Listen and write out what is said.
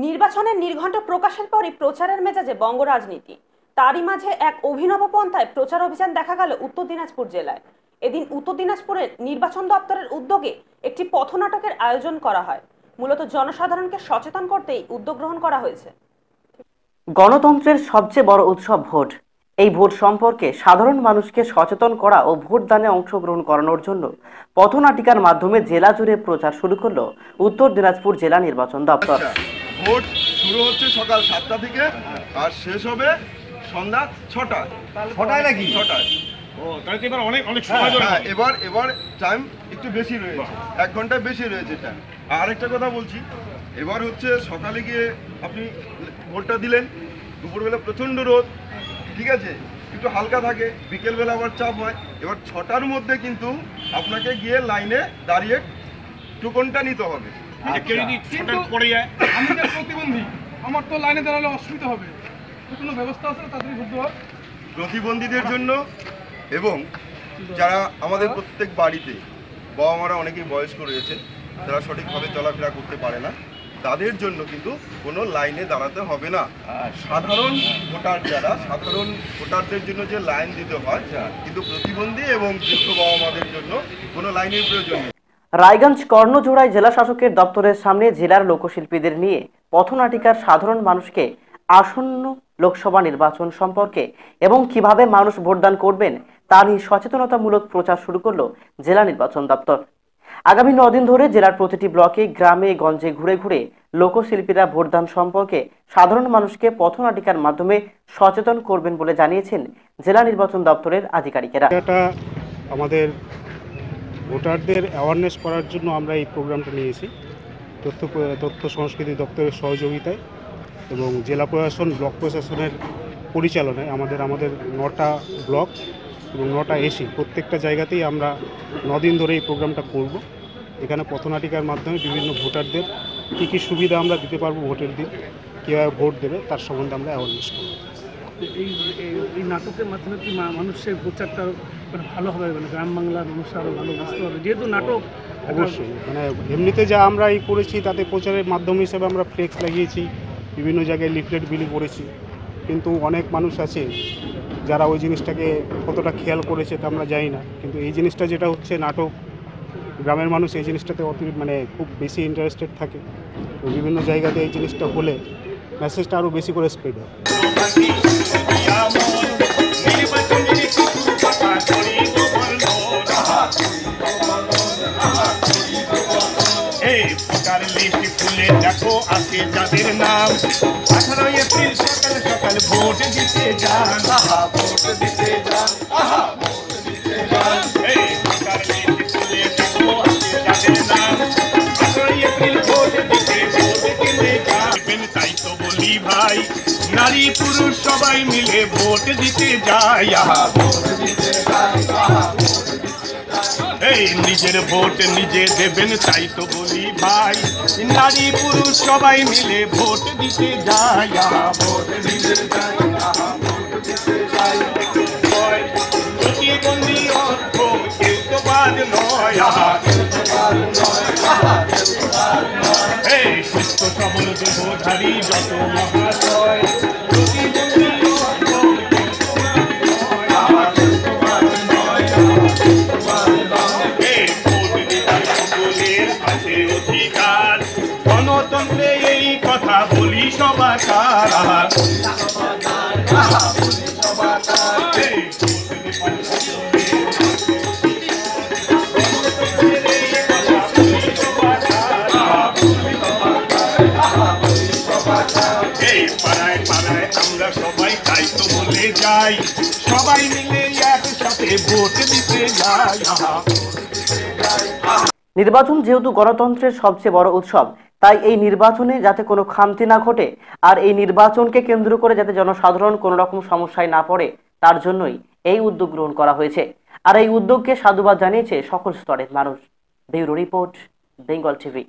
নির্বাচনের নির্ঘণ্ট প্রকাশের পরই প্রচারের মেজাজে বঙ্গ রাজনীতি। তারই মাঝে এক অভিনব পন্থায় প্রচার অভিযান দেখা গেল উত্তর দিনাজপুর জেলায়। এদিন উত্তর দিনাজপুরের নির্বাচন দপ্তরের উদ্যোগে একটি পথনাটকের আয়োজন করা হয়। মূলত জনসাধারণকে সচেতন করতেই উদ্যোগ গ্রহণ করা হয়েছে। গণতন্ত্রের সবচেয়ে বড় উৎসব ভোট। এই ভোট সম্পর্কে সাধারণ মানুষকে সচেতন করা ও ভোটদানে অংশগ্রহণ করানোর জন্য পথনাটিকার মাধ্যমে জেলা জুড়ে প্রচার শুরু করলো উত্তর দিনাজপুর জেলা নির্বাচন দপ্তর। ভোট শুরু হচ্ছে সকাল 7টা থেকে আর শেষ হবে সন্ধ্যা 6টায়। 6টায় নাকি? 6টায়। ও তাহলে এবার অনেক সময় ধরে। হ্যাঁ, এবার টাইম একটু বেশি রয়েছে, 1 ঘন্টা বেশি রয়েছে টাইম। আর আরেকটা কথা বলছি, এবার হচ্ছে সকালে গিয়ে আপনি ভোটটা দিলেন, দুপুরবেলা প্রচণ্ড রোদ, ঠিক আছে, একটু হালকা থাকে, বিকেলবেলা আবার চাপ হয়। এবার 6টার মধ্যে কিন্তু আপনাকে গিয়ে লাইনে দাঁড়িয়ে টোকনটা নিতে হবে। কেউ যদি পড়ে যায়, আমি যে প্রতিবন্ধী, আমার তো লাইনে দাঁড়ালে অসুবিধা হবে, কোনো ব্যবস্থা আছে তাড়াতাড়ি ঘুরতে হবে? প্রতিবন্ধীদের জন্য এবং যারা আমাদের প্রত্যেক বাড়িতে বাবা মারা অনেকেই বয়স্ক রয়েছে, তারা সঠিকভাবে চলাফেরা করতে পারে না, তাদের জন্য কিন্তু কোনো লাইনে দাঁড়াতে হবে না। সাধারণ ভোটার যারা, সাধারণ ভোটারদের জন্য যে লাইন দিতে হয়, কিন্তু প্রতিবন্ধী এবং বৃদ্ধ বাবা মাদের জন্য কোনো লাইনের প্রয়োজন নেই। রায়গঞ্জ কর্ণজোড়ায় জেলা শাসকের দপ্তরের সামনে জেলার লোকশিল্পীদের নিয়ে পথনাটিকার সাধারণ মানুষকে আসন্ন লোকসভা নির্বাচন সম্পর্কে এবং কিভাবে মানুষ ভোটদান করবেন তা নিয়ে সচেতনতামূলক প্রচার শুরু করলো জেলা নির্বাচন দপ্তর। আগামী 9 দিন ধরে জেলার প্রতিটি ব্লকে, গ্রামে গঞ্জে ঘুরে ঘুরে লোকশিল্পীরা ভোটদান সম্পর্কে সাধারণ মানুষকে পথনাটিকার মাধ্যমে সচেতন করবেন বলে জানিয়েছেন জেলা নির্বাচন দপ্তরের আধিকারিকেরা। এটা আমাদের ভোটারদের অ্যাওয়ারনেস করার জন্য আমরা এই প্রোগ্রামটা নিয়েছি তথ্য সংস্কৃতি দপ্তরের সহযোগিতায় এবং জেলা প্রশাসন, ব্লক প্রশাসনের পরিচালনায়। আমাদের 9টা ব্লক এবং 9টা এসি প্রত্যেকটা জায়গাতেই আমরা 9 দিন ধরে এই প্রোগ্রামটা করব। এখানে পথনাটিকার মাধ্যমে বিভিন্ন ভোটারদের কী কী সুবিধা আমরা দিতে পারবো, ভোটের দিন কীভাবে ভোট দেবে তার সম্বন্ধে আমরা অ্যাওয়ারনেস করব। এই নাটকের মাধ্যমে কি মানুষের প্রচারটা ভালো হবে, গ্রাম বাংলার মানুষ আরও ভালো বুঝতে হবে, যেহেতু নাটক? অবশ্যই, এমনিতে যা আমরা করেছি তাতে প্রচারের মাধ্যম হিসেবে আমরা ফ্লেক্স লাগিয়েছি, বিভিন্ন জায়গায় লিফলেট বিলি করেছি, কিন্তু অনেক মানুষ আছে যারা ওই জিনিসটাকে কতটা খেয়াল করেছে তা আমরা জানি না। কিন্তু এই জিনিসটা যেটা হচ্ছে নাটক, গ্রামের মানুষ এই জিনিসটাতে খুব বেশি ইন্টারেস্টেড থাকে। তো বিভিন্ন জায়গাতে এই জিনিসটা হলে মেসেজটা আরও বেশি করে স্প্রেড হয়। দেখো আজকে যাদের নাম 18 এপ্রিল সকাল সকাল ভোট দিতে যান, ভোট দিতে যান, ভোট দিতে যান। এই ভোটার লিস্ট খুলে দেখো আজকে যাদের নাম 18 এপ্রিল ভোট দিতে যান। তাই তো বলি ভাই, নারী পুরুষ সবাই মিলে ভোট দিতে যায়, ভোট দিতে যায়, এই নিজের ভোট নিজে দেবেন, তাই তো বলি ভাই, নারী পুরুষ সবাই মিলে ভোট দিতে যায়, ভোট দিতে যায়, ভোট দিতে যায়। প্রতিবন্ধী অর্থ কেউ তো বাদ নয়, এই সুস্থ সবল দেহধারী যত মহাশয়, প্রতিবন্ধী অর্থ গণতন্ত্রে এই কথা বলি সবার। এই পাড়ায় পাড়ায় আমরা সবাই তাই তো বলে যাই, সবাই মিলে একসাথে ভোট দিতে যাই। নির্বাচন যেহেতু গণতন্ত্রের সবচেয়ে বড় উৎসব, তাই এই নির্বাচনে যাতে কোনো খামতি না ঘটে আর এই নির্বাচনকে কেন্দ্র করে যাতে জনসাধারণ কোনো রকম সমস্যায় না পড়ে, তার জন্যই এই উদ্যোগ গ্রহণ করা হয়েছে। আর এই উদ্যোগকে সাধুবাদ জানিয়েছে সকল স্তরের মানুষ। Bureau report, Bengal TV.